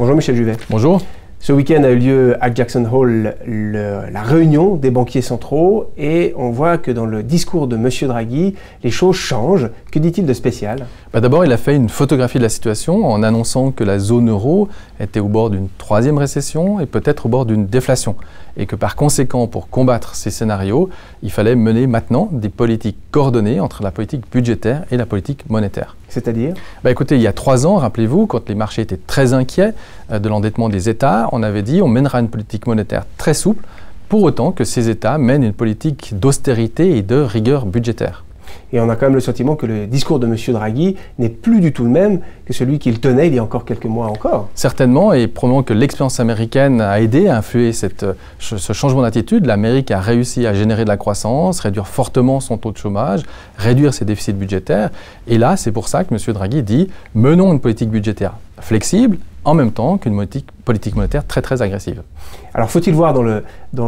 Bonjour Michel Juvet. Bonjour. Ce week-end a eu lieu à Jackson Hole la réunion des banquiers centraux et on voit que dans le discours de M. Draghi, les choses changent. Que dit-il de spécial? D'abord, il a fait une photographie de la situation en annonçant que la zone euro était au bord d'une troisième récession et peut-être au bord d'une déflation. Et que par conséquent, pour combattre ces scénarios, il fallait mener maintenant des politiques coordonnées entre la politique budgétaire et la politique monétaire. C'est-à-dire? Écoutez, il y a 3 ans, rappelez-vous, quand les marchés étaient très inquiets de l'endettement des États, on avait dit on mènera une politique monétaire très souple, pour autant que ces États mènent une politique d'austérité et de rigueur budgétaire. Et on a quand même le sentiment que le discours de M. Draghi n'est plus du tout le même que celui qu'il tenait il y a encore quelques mois encore. Certainement, et probablement que l'expérience américaine a aidé à influer ce changement d'attitude. L'Amérique a réussi à générer de la croissance, réduire fortement son taux de chômage, réduire ses déficits budgétaires. Et là, c'est pour ça que M. Draghi dit « menons une politique budgétaire flexible », en même temps qu'une politique monétaire très agressive. Alors faut-il voir dans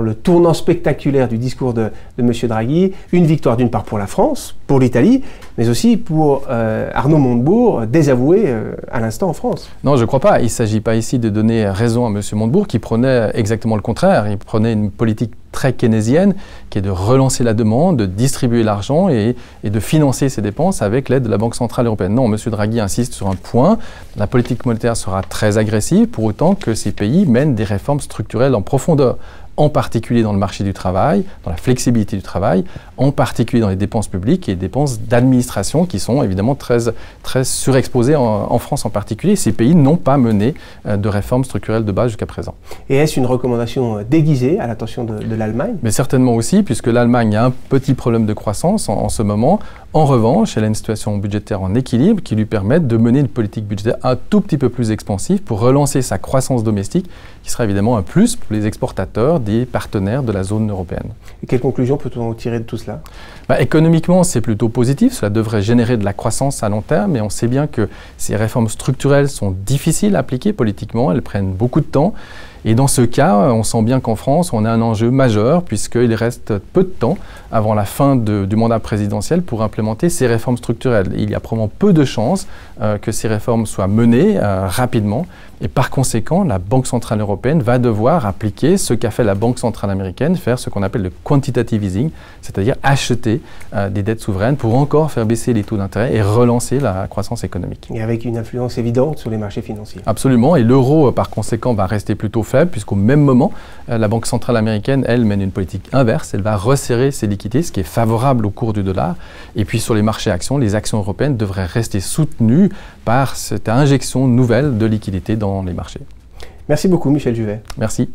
le tournant spectaculaire du discours de M. Draghi une victoire d'une part pour la France, pour l'Italie, mais aussi pour Arnaud Montebourg, désavoué à l'instant en France? Non, je ne crois pas. Il ne s'agit pas ici de donner raison à M. Montebourg qui prenait exactement le contraire. Il prenait une politique très keynésienne qui est de relancer la demande, de distribuer l'argent et de financer ses dépenses avec l'aide de la Banque Centrale Européenne. Non, M. Draghi insiste sur un point. La politique monétaire sera très agressive pour autant que ces pays mènent des réformes structurelles en profondeur, en particulier dans le marché du travail, dans la flexibilité du travail, en particulier dans les dépenses publiques et les dépenses d'administration qui sont évidemment très surexposées en France en particulier. Ces pays n'ont pas mené de réformes structurelles de base jusqu'à présent. Et est-ce une recommandation déguisée à l'attention de l'Allemagne? Mais certainement aussi, puisque l'Allemagne a un petit problème de croissance en ce moment. En revanche, elle a une situation budgétaire en équilibre qui lui permet de mener une politique budgétaire un tout petit peu plus expansive pour relancer sa croissance domestique, qui sera évidemment un plus pour les exportateurs des partenaires de la zone européenne. Et quelles conclusions peut-on tirer de tout cela? Économiquement, c'est plutôt positif. Cela devrait générer de la croissance à long terme, mais on sait bien que ces réformes structurelles sont difficiles à appliquer politiquement, elles prennent beaucoup de temps. Et dans ce cas, on sent bien qu'en France, on a un enjeu majeur puisqu'il reste peu de temps avant la fin du mandat présidentiel pour implémenter ces réformes structurelles. Il y a probablement peu de chances que ces réformes soient menées rapidement. Et par conséquent, la Banque Centrale Européenne va devoir appliquer ce qu'a fait la Banque Centrale Américaine, faire ce qu'on appelle le quantitative easing, c'est-à-dire acheter des dettes souveraines pour encore faire baisser les taux d'intérêt et relancer la croissance économique. Et avec une influence évidente sur les marchés financiers. Absolument, et l'euro, par conséquent, va rester plutôt faible, puisqu'au même moment, la Banque Centrale Américaine, elle, mène une politique inverse. Elle va resserrer ses liquidités, ce qui est favorable au cours du dollar. Et puis sur les marchés actions, les actions européennes devraient rester soutenues par cette injection nouvelle de liquidités dans les marchés. Merci beaucoup Michel Juvet. Merci.